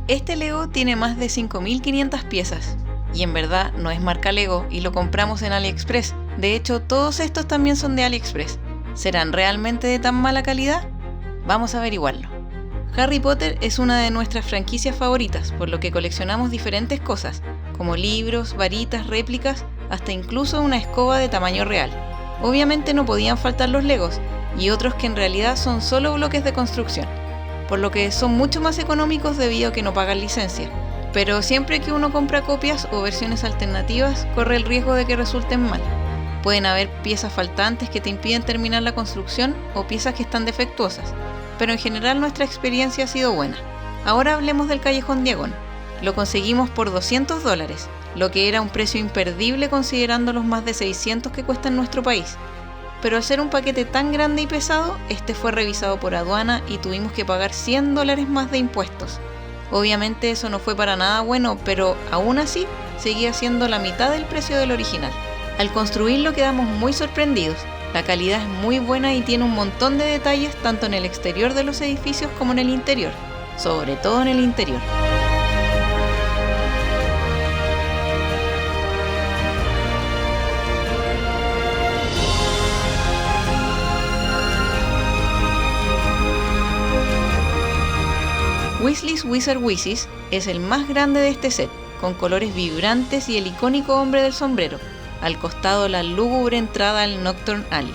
Este Lego tiene más de 5.500 piezas, y en verdad no es marca Lego y lo compramos en AliExpress. De hecho, todos estos también son de AliExpress. ¿Serán realmente de tan mala calidad? Vamos a averiguarlo. Harry Potter es una de nuestras franquicias favoritas, por lo que coleccionamos diferentes cosas, como libros, varitas, réplicas, hasta incluso una escoba de tamaño real. Obviamente no podían faltar los Legos, y otros que en realidad son solo bloques de construcción, por lo que son mucho más económicos debido a que no pagan licencia. Pero siempre que uno compra copias o versiones alternativas, corre el riesgo de que resulten mal. Pueden haber piezas faltantes que te impiden terminar la construcción o piezas que están defectuosas, pero en general nuestra experiencia ha sido buena. Ahora hablemos del Callejón Diagon. Lo conseguimos por $200, lo que era un precio imperdible considerando los más de 600 que cuesta en nuestro país. Pero al ser un paquete tan grande y pesado, este fue revisado por aduana y tuvimos que pagar $100 más de impuestos. Obviamente eso no fue para nada bueno, pero aún así seguía siendo la mitad del precio del original. Al construirlo quedamos muy sorprendidos. La calidad es muy buena y tiene un montón de detalles tanto en el exterior de los edificios como en el interior, sobre todo en el interior. Weasley's Wizard Wizards es el más grande de este set, con colores vibrantes y el icónico hombre del sombrero, al costado la lúgubre entrada al Knockturn Alley.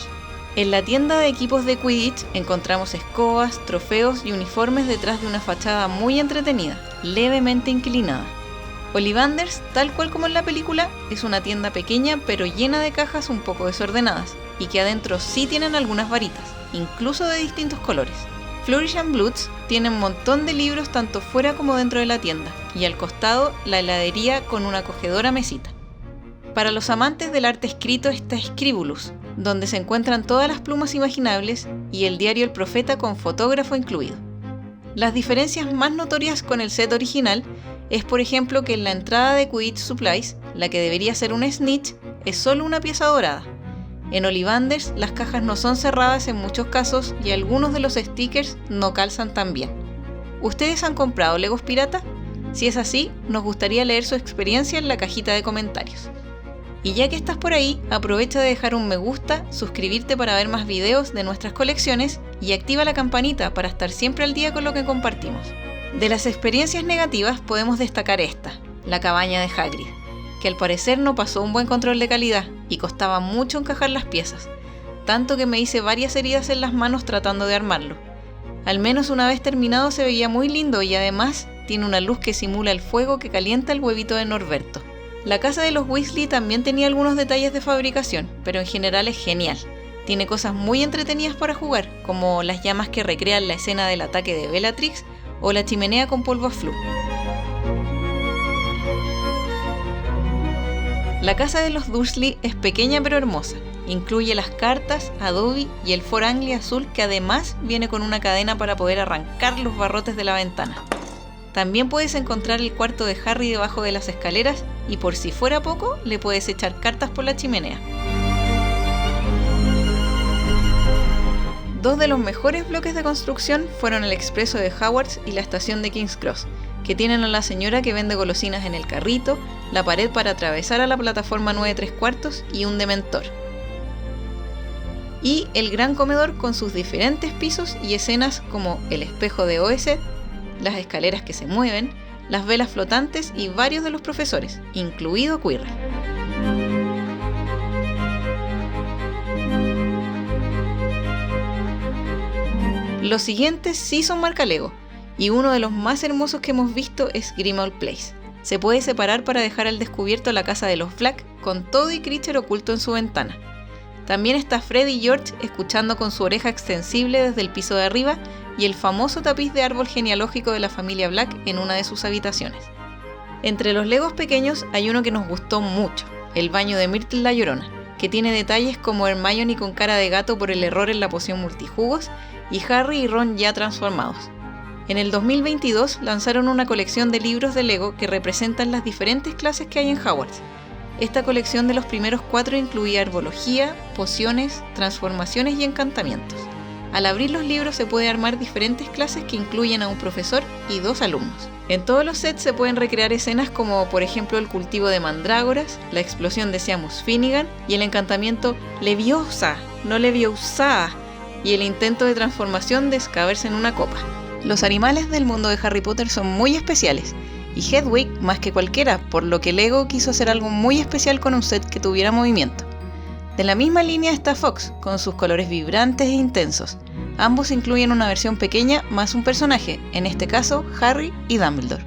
En la tienda de equipos de Quidditch encontramos escobas, trofeos y uniformes detrás de una fachada muy entretenida, levemente inclinada. Ollivanders, tal cual como en la película, es una tienda pequeña pero llena de cajas un poco desordenadas, y que adentro sí tienen algunas varitas, incluso de distintos colores. Flourish and Bloods tiene un montón de libros tanto fuera como dentro de la tienda, y al costado la heladería con una acogedora mesita. Para los amantes del arte escrito está Scribulus, donde se encuentran todas las plumas imaginables y el diario El Profeta con fotógrafo incluido. Las diferencias más notorias con el set original es, por ejemplo, que en la entrada de Quidditch Supplies, la que debería ser un snitch, es solo una pieza dorada. En Ollivanders las cajas no son cerradas en muchos casos y algunos de los stickers no calzan tan bien. ¿Ustedes han comprado Legos pirata? Si es así, nos gustaría leer su experiencia en la cajita de comentarios. Y ya que estás por ahí, aprovecha de dejar un me gusta, suscribirte para ver más videos de nuestras colecciones y activa la campanita para estar siempre al día con lo que compartimos. De las experiencias negativas podemos destacar esta, la cabaña de Hagrid, que al parecer no pasó un buen control de calidad y costaba mucho encajar las piezas, tanto que me hice varias heridas en las manos tratando de armarlo. Al menos una vez terminado se veía muy lindo y además tiene una luz que simula el fuego que calienta el huevito de Norberto. La casa de los Weasley también tenía algunos detalles de fabricación, pero en general es genial. Tiene cosas muy entretenidas para jugar, como las llamas que recrean la escena del ataque de Bellatrix o la chimenea con polvo a Floo. La casa de los Dursley es pequeña pero hermosa. Incluye las cartas, Adobe y el For Anglia azul, que además viene con una cadena para poder arrancar los barrotes de la ventana. También puedes encontrar el cuarto de Harry debajo de las escaleras y por si fuera poco, le puedes echar cartas por la chimenea. Dos de los mejores bloques de construcción fueron el expreso de Hogwarts y la estación de King's Cross, que tienen a la señora que vende golosinas en el carrito, la pared para atravesar a la plataforma 9 3/4 y un dementor. Y el gran comedor con sus diferentes pisos y escenas como el espejo de Oesed, las escaleras que se mueven, las velas flotantes y varios de los profesores, incluido Quirrell. Los siguientes sí son marca Lego, y uno de los más hermosos que hemos visto es Grimmauld Place. Se puede separar para dejar al descubierto la casa de los Black, con todo y Critcher oculto en su ventana. También está Fred y George escuchando con su oreja extensible desde el piso de arriba y el famoso tapiz de árbol genealógico de la familia Black en una de sus habitaciones. Entre los Legos pequeños hay uno que nos gustó mucho, el baño de Myrtle la Llorona, que tiene detalles como Hermione con cara de gato por el error en la poción multijugos y Harry y Ron ya transformados. En el 2022 lanzaron una colección de libros de Lego que representan las diferentes clases que hay en Hogwarts. Esta colección de los primeros 4 incluía herbología, pociones, transformaciones y encantamientos. Al abrir los libros se puede armar diferentes clases que incluyen a un profesor y 2 alumnos. En todos los sets se pueden recrear escenas como por ejemplo el cultivo de mandrágoras, la explosión de Seamus Finnegan y el encantamiento Leviosa, no Leviosa, y el intento de transformación de Scabbers en una copa. Los animales del mundo de Harry Potter son muy especiales, y Hedwig más que cualquiera, por lo que Lego quiso hacer algo muy especial con un set que tuviera movimiento. De la misma línea está Fox, con sus colores vibrantes e intensos. Ambos incluyen una versión pequeña más un personaje, en este caso Harry y Dumbledore.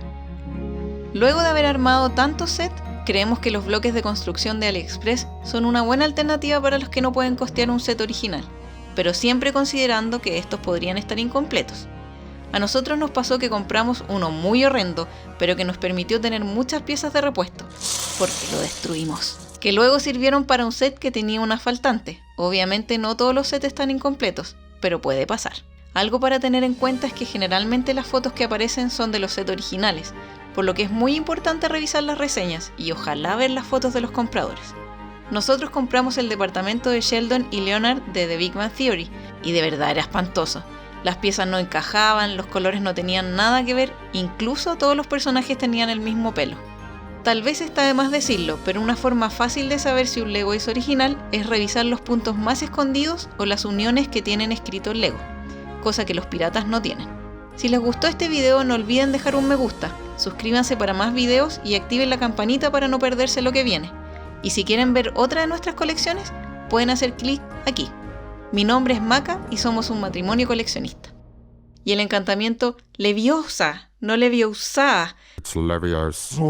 Luego de haber armado tantos sets, creemos que los bloques de construcción de AliExpress son una buena alternativa para los que no pueden costear un set original, pero siempre considerando que estos podrían estar incompletos. A nosotros nos pasó que compramos uno muy horrendo, pero que nos permitió tener muchas piezas de repuesto, porque lo destruimos, que luego sirvieron para un set que tenía una faltante. Obviamente no todos los sets están incompletos, pero puede pasar. Algo para tener en cuenta es que generalmente las fotos que aparecen son de los sets originales, por lo que es muy importante revisar las reseñas y ojalá ver las fotos de los compradores. Nosotros compramos el departamento de Sheldon y Leonard de The Big Bang Theory, y de verdad era espantoso. Las piezas no encajaban, los colores no tenían nada que ver, incluso todos los personajes tenían el mismo pelo. Tal vez está de más decirlo, pero una forma fácil de saber si un Lego es original es revisar los puntos más escondidos o las uniones que tienen escrito el Lego, cosa que los piratas no tienen. Si les gustó este video no olviden dejar un me gusta, suscríbanse para más videos y activen la campanita para no perderse lo que viene. Y si quieren ver otra de nuestras colecciones, pueden hacer clic aquí. Mi nombre es Maca y somos un matrimonio coleccionista. Y el encantamiento Leviosa, no Leviosa. It's Leviosa.